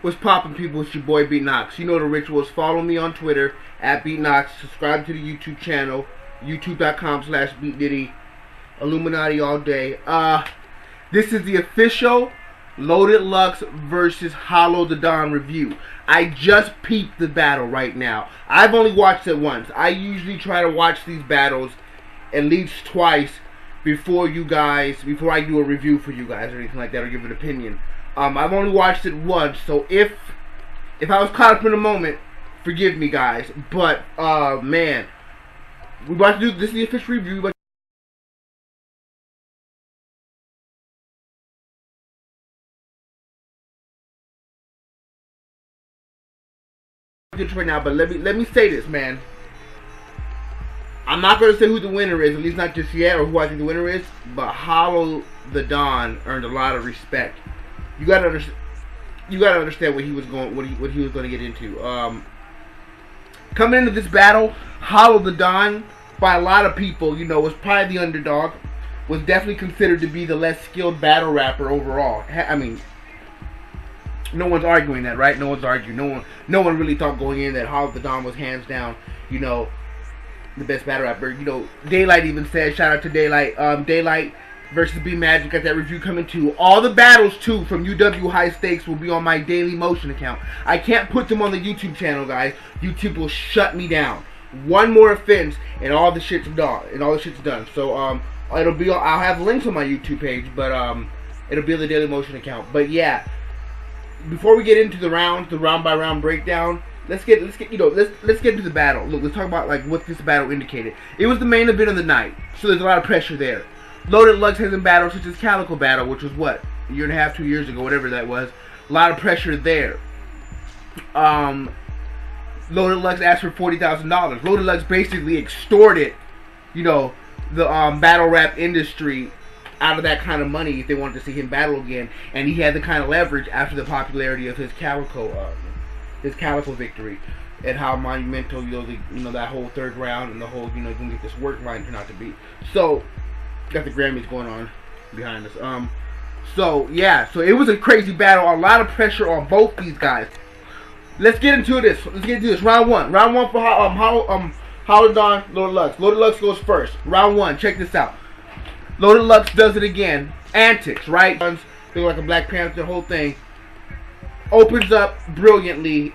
What's poppin', people? It's your boy BeatKnoxxx. You know the rituals. Follow me on Twitter at BeatKnoxxx. Subscribe to the YouTube channel, youtube.com/BeatDiddy. Illuminati all day. This is the official Loaded Lux versus Hollow the Don review. I just peeped the battle right now. I've only watched it once. I usually try to watch these battles at least twice before I do a review for you guys or anything like that, or give an opinion. I've only watched it once, so if I was caught up in a moment, forgive me, guys. But man, we're about to do this is the official review. Right now, but let me say this, man. I'm not gonna say who the winner is, at least not just yet, or who I think the winner is. But Hollow the Don earned a lot of respect. You gotta understand what he was going to get into. Coming into this battle, Hollow the Don, by a lot of people, was probably the underdog. Was definitely considered to be the less skilled battle rapper overall. I mean, no one's arguing that, right? No one's arguing. No one really thought going in that Hollow the Don was hands down, the best battle rapper. Daylight even said, shout out to Daylight. Daylight versus B Magic, got that review coming too. All the battles too from UW High Stakes will be on my Daily Motion account. I can't put them on the YouTube channel, guys. YouTube will shut me down. One more offense and all the shit's done. So it'll be. I'll have links on my YouTube page, but it'll be on the Daily Motion account. But yeah. Before we get into the round by round breakdown, let's get into the battle. Look, let's talk about what this battle indicated. It was the main event of the night, so there's a lot of pressure there. Loaded Lux has in battles such as Calico Battle, which was what, a year and a half, 2 years ago, whatever that was. A lot of pressure there. Loaded Lux asked for $40,000. Loaded Lux basically extorted, the battle rap industry out of that kind of money if they wanted to see him battle again, and he had the kind of leverage after the popularity of his Calico victory, and how monumental that whole third round and the whole gonna get this work line turned out to be. So got the Grammys going on behind us. So yeah, so it was a crazy battle, a lot of pressure on both these guys. Let's get into this. Round one for Hollow Don, Loaded Lux. Loaded Lux goes first. Round one. Check this out. Loaded Lux does it again. Antics, right? Looking like a Black Panther, the whole thing. Opens up brilliantly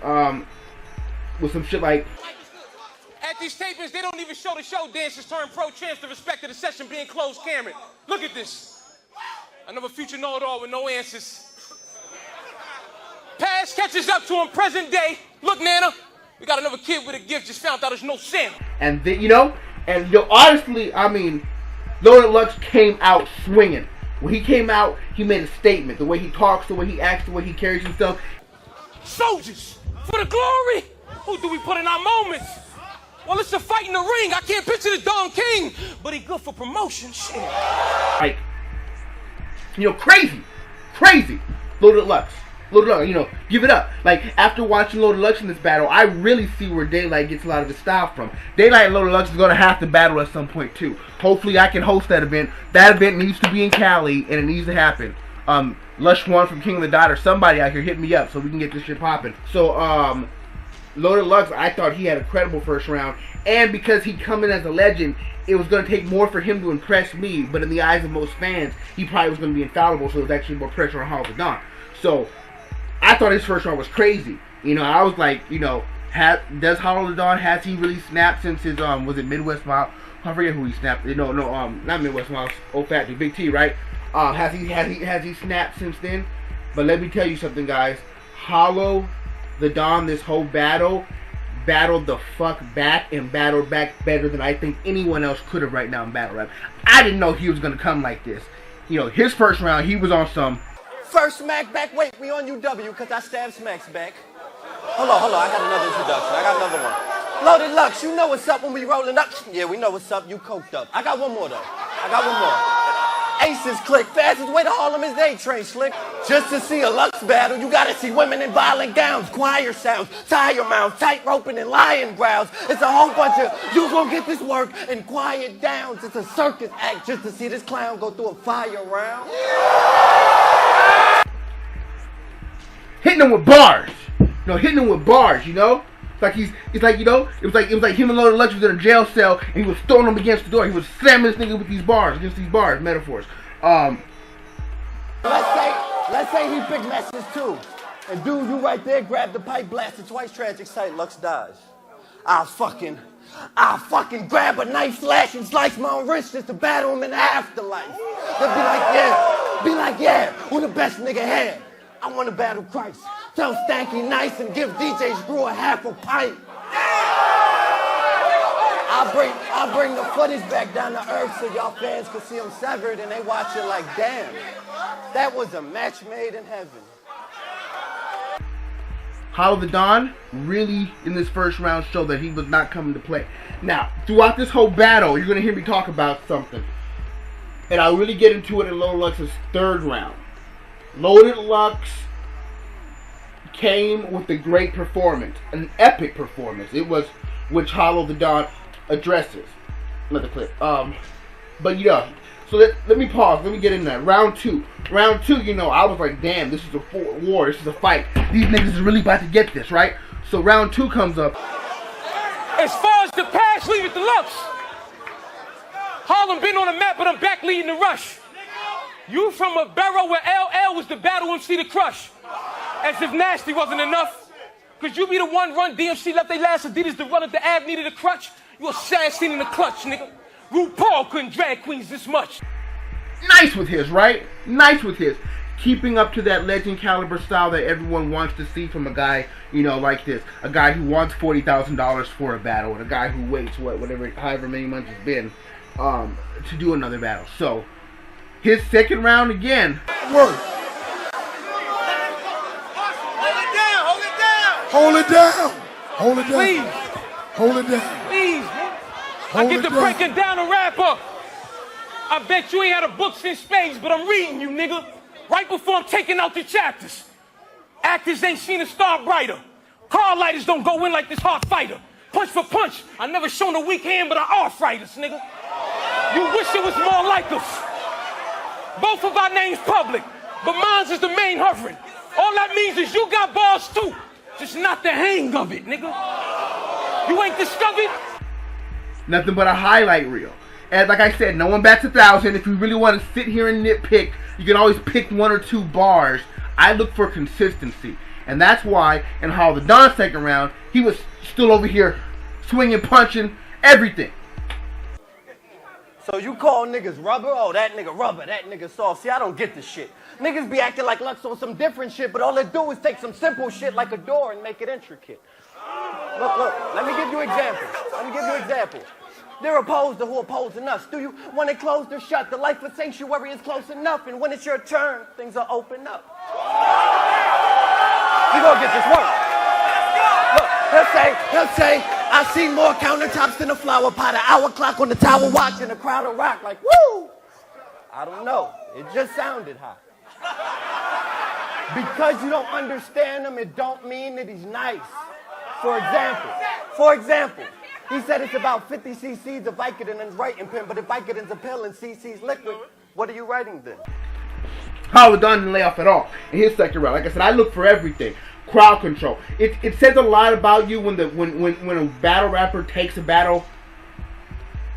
with some shit like... At these tapings, they don't even show the show dancers turn pro champs to respect to the session being closed camera. Look at this. Another future know-it-all with no answers. Past catches up to him, present day. Look, Nana, we got another kid with a gift, just found out there's no Santa. And then, honestly, I mean... Loaded Lux came out swinging. When he came out, he made a statement. The way he talks, the way he acts, the way he carries himself. Soldiers, for the glory, who do we put in our moments? Well, it's a fight in the ring. I can't picture the Don King, but he good for promotion. Shit. Like, crazy. Loaded Lux, give it up. Like, after watching Loaded Lux in this battle, I really see where Daylight gets a lot of his style from. Daylight and Loaded Lux is going to have to battle at some point, too. Hopefully, I can host that event. That event needs to be in Cali, and it needs to happen. Lush One from King of the Dot or somebody out here hit me up so we can get this shit popping. So, Loaded Lux, I thought he had a credible first round. And because he come in as a legend, it was going to take more for him to impress me. But in the eyes of most fans, he probably was going to be infallible, so there was actually more pressure on Hollow the Don. So... I thought his first round was crazy. I was like, does Hollow the Don, has he really snapped since his, was it Midwest Mile? I forget who he snapped. Not Midwest Mile, old fat dude, Big T, right? Has he snapped since then? But let me tell you something, guys. Hollow the Don, this whole battled the fuck back and battled back better than I think anyone else could have right now in battle rap. I didn't know he was going to come like this. His first round, he was on some... First smack back, wait, we on UW because I stabbed Smacks back. Hold on, I got another introduction. I got another one. Loaded Lux, you know what's up when we rolling up? Yeah, we know what's up, you coked up. I got one more though. Aces click, fastest way to Harlem is they train slick. Just to see a Lux battle, you gotta see women in violent gowns, choir sounds, tire mouths, tight roping and lion growls. It's a whole bunch of, you gonna get this work and quiet downs. It's a circus act just to see this clown go through a fire round. hitting him with bars. Hitting him with bars. It's like it was like him and Loaded Lux was in a jail cell, and he was throwing them against the door. He was slamming this nigga with these bars, metaphors. Let's say he picked messes too. And dude, you right there, grabbed the pipe, blasted twice, tragic sight, Lux dies. I'll fucking grab a knife, slash and slice my own wrist just to battle him in the afterlife. They'll be like, yeah, who the best nigga had? I want to battle Christ. Tell Stanky nice and give DJ Screw a half a pint. I'll bring the footage back down to earth so y'all fans can see them severed and they watch it like, damn, that was a match made in heaven. Hollow the Don really, in this first round, showed that he was not coming to play. Now, throughout this whole battle, you're going to hear me talk about something. And I'll really get into it in Loaded Lux's third round. Loaded Lux came with a great performance, an epic performance. It was, which Hollow the Don addresses. Another clip. But yeah, so let me pause. Let me get in there. Round two, I was like, damn, this is a war. This is a fight. These niggas is really about to get this, right? So round 2 comes up. As far as the pass, leave it to Lux. Harlem been on the map, but I'm back leading the rush. You from a barrel where LL was the battle MC to crush. As if nasty wasn't enough. Cause you be the one run DMC left they last Adidas to run at the Ave needed a crutch. You a sad scene in the clutch, nigga. RuPaul couldn't drag queens this much. Nice with his, right? Nice with his. Keeping up to that legend caliber style that everyone wants to see from a guy, like this. A guy who wants $40,000 for a battle, and a guy who waits, however many months it's been, to do another battle. So, his second round again. Work. Hold it down. Hold it down. Please. Hold it down. Please, man. I get to breaking down a rapper. I bet you ain't had a book since Spades, but I'm reading you, nigga. Right before I'm taking out the chapters. Actors ain't seen a star brighter. Car lighters don't go in like this hard fighter. Punch for punch. I never shown a weak hand, but I arthritis, nigga. You wish it was more like us. Both of our names public, but mine's is the main hovering. All that means is you got balls too. Just not the hang of it, nigga. You ain't discovered? Nothing but a highlight reel. And like I said, no one bats 1,000. If you really want to sit here and nitpick, you can always pick 1 or 2 bars. I look for consistency. And that's why in Hollow the Don's second round, he was still over here swinging, punching, everything. So you call niggas rubber? Oh, that nigga rubber, that nigga soft. See, I don't get this shit. Niggas be acting like Lux on some different shit, but all they do is take some simple shit like a door and make it intricate. Look, let me give you examples. They're opposed to who opposing us. Do you? When it closed or shut, the life of sanctuary is close enough, and when it's your turn, things will open up. You gonna get this work. Look, he'll say, I see more countertops than a flower pot, an hour clock on the tower watch, and a crowd of rock like, woo! I don't know. It just sounded hot. Because you don't understand him, it don't mean that he's nice. For example, he said it's about 50 cc's of Vicodin in his writing pen, but if Vicodin's a pill and cc's liquid, what are you writing then? Hollow Don didn't lay off at all in his second round. Like I said, I look for everything. Crowd control. It says a lot about you when a battle rapper takes a battle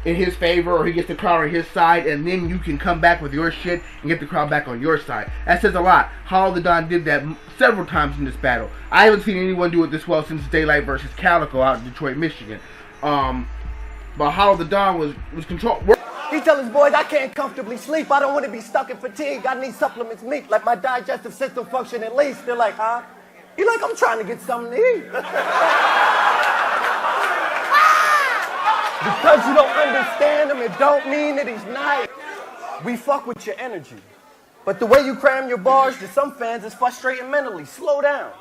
in his favor, or he gets the crowd on his side, and then you can come back with your shit and get the crowd back on your side. That says a lot. Hollow the Don did that several times in this battle. I haven't seen anyone do it this well since Daylight versus Calico out in Detroit, Michigan. But Hollow the Don was controlled. He tell his boys, I can't comfortably sleep. I don't want to be stuck in fatigue. I need supplements meat, like my digestive system function at least. They're like, huh? He like, I'm trying to get something to eat. Because you don't understand him, it don't mean that he's nice. We fuck with your energy. But the way you cram your bars to some fans is frustrating mentally. Slow down.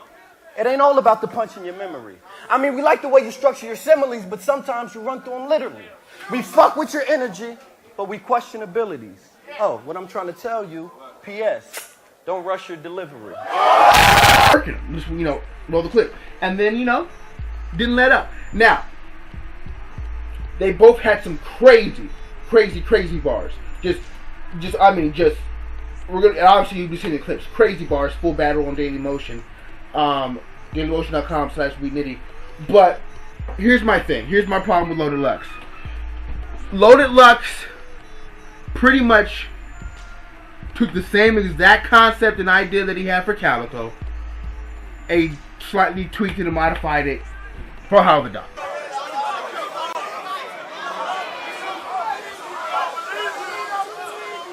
It ain't all about the punch in your memory. I mean, we like the way you structure your similes, but sometimes you run through them literally. We fuck with your energy, but we question abilities. Oh, what I'm trying to tell you, P.S., don't rush your delivery. Just, roll the clip. And then, didn't let up. Now, they both had some crazy bars. We're gonna, obviously you'll be seeing the clips. Crazy bars, full battle on Daily Motion. DailyMotion.com/BeatKnoxxx. But here's my thing. Here's my problem with Loaded Lux. Loaded Lux pretty much took the same exact concept and idea that he had for Calico, slightly tweaked it and modified it for Hollow the Don.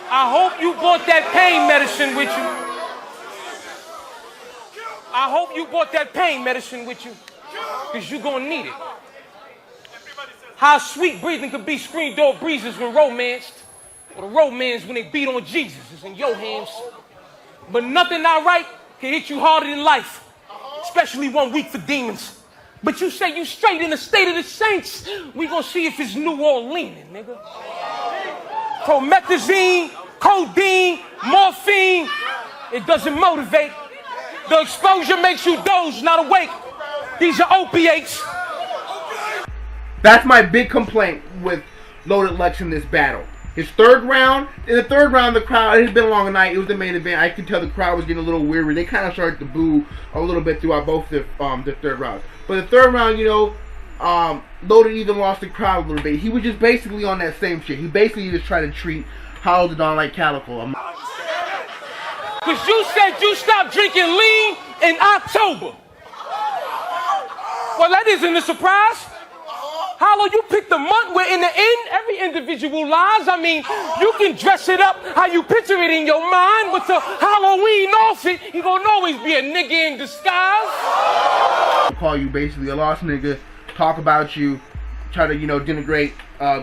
I hope you brought that pain medicine with you. I hope you brought that pain medicine with you, because you're going to need it. How sweet breathing could be screen door breezes when romanced, or the romance when they beat on Jesus is in your hands. But nothing not right can hit you harder than life, especially 1 week for demons. But you say you straight in the state of the saints. We gonna see if it's New Orleans, nigga. Promethazine, codeine, morphine, it doesn't motivate. The exposure makes you doze, not awake. These are opiates. That's my big complaint with Loaded Lux in this battle. His third round, in the third round, the crowd, it had been a long night, it was the main event, I could tell the crowd was getting a little weary. They kind of started to boo a little bit throughout both the third rounds. But the third round, you know, Loaded even lost the crowd a little bit. He was just basically on that same shit. He basically just tried to treat Hollow the Don like Calico. Because you said you stopped drinking lean in October. Well, that isn't a surprise. Hollow, you picked the month where in the end, every individual lies. I mean, you can dress it up how you picture it in your mind, but to Halloween off it, you're going to always be a nigga in disguise. Call you basically a lost nigga, talk about you, try to, you know, denigrate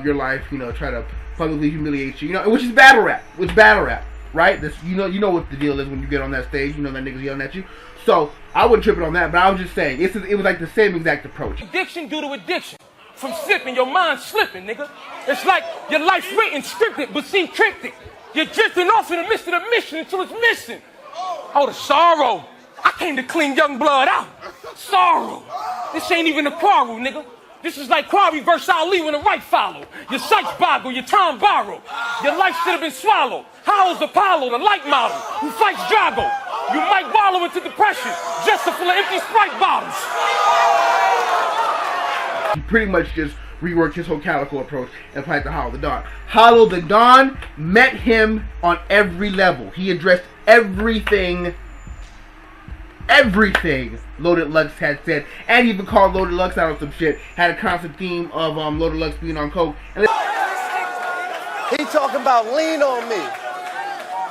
your life, you know, try to publicly humiliate you, you know, which is battle rap. It's battle rap, right? This, you know what the deal is when you get on that stage, you know that nigga's yelling at you. So, I wouldn't trip it on that, but I was just saying, it was like the same exact approach. Addiction due to addiction. From slipping, your mind slipping, nigga. It's like your life written, scripted, but seem cryptic. You're drifting off in the midst of the mission until it's missing. Oh, the sorrow. I came to clean young blood out. Sorrow. This ain't even a quarrel, nigga. This is like Quarry versus Ali when the right follow. Your sights boggle, your time borrow. Your life should have been swallowed. How's Apollo, the light model, who fights Drago? You might wallow into depression just to fill empty Sprite bottles. He pretty much just reworked his whole Calico approach and applied it to Hollow the Don. Hollow the Don met him on every level. He addressed everything Loaded Lux had said, and even called Loaded Lux out on some shit. Had a constant theme of Loaded Lux being on coke. And he talking about lean on me.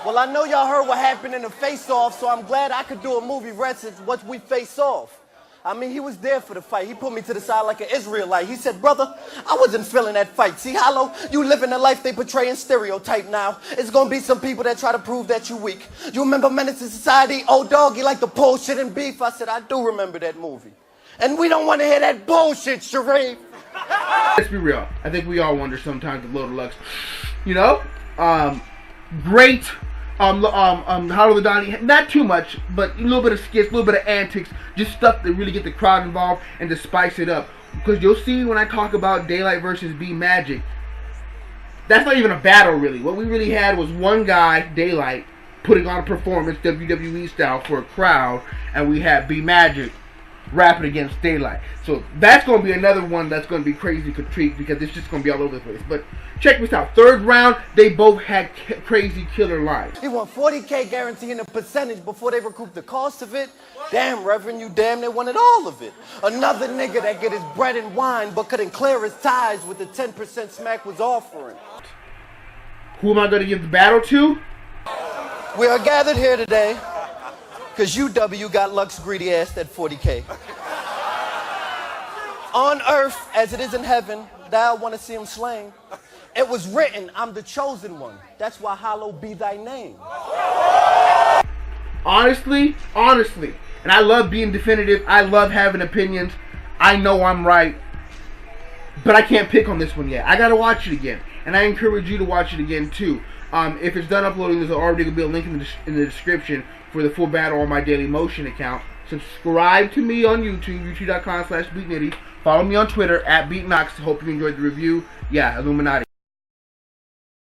Well, I know y'all heard what happened in the face-off, so I'm glad I could do a movie reference once we face off. I mean, he was there for the fight. He put me to the side like an Israelite. He said, brother, I wasn't feeling that fight. See, Hollow, you living the life they portray in stereotype now. It's going to be some people that try to prove that you weak. You remember Menace to Society? Oh, dog, you like the bullshit and beef. I said, I do remember that movie. And we don't want to hear that bullshit, Sharif. Let's be real. I think we all wonder sometimes with Loaded Lux. You know? Great. Hollow the Don, not too much, but a little bit of skits, a little bit of antics, just stuff that really get the crowd involved and to spice it up. Because you'll see when I talk about Daylight versus B-Magic, that's not even a battle really. What we really had was one guy, Daylight, putting on a performance, WWE style, for a crowd, and we had B-Magic rapping against Daylight. So that's going to be another one that's going to be crazy to treat because it's just going to be all over the place. But check this out. Third round, they both had crazy killer lines. He won $40K guaranteeing a percentage before they recouped the cost of it. Damn, Reverend, you damn they wanted all of it. Another nigga that get his bread and wine but couldn't clear his ties with the 10% Smack was offering. Who am I going to give the battle to? We are gathered here today because UW got Lux greedy ass that 40K. On earth, as it is in heaven, thou want to see him slain. It was written, I'm the chosen one. That's why Hollow be thy name. Honestly, and I love being definitive. I love having opinions. I know I'm right. But I can't pick on this one yet. I got to watch it again. And I encourage you to watch it again, too. If it's done uploading, there's already going to be a link in the description for the full battle on my Daily Motion account. Subscribe to me on YouTube, youtube.com/BeatKnoxxx. Follow me on Twitter, @BeatKnoxxx. Hope you enjoyed the review. Yeah, Illuminati.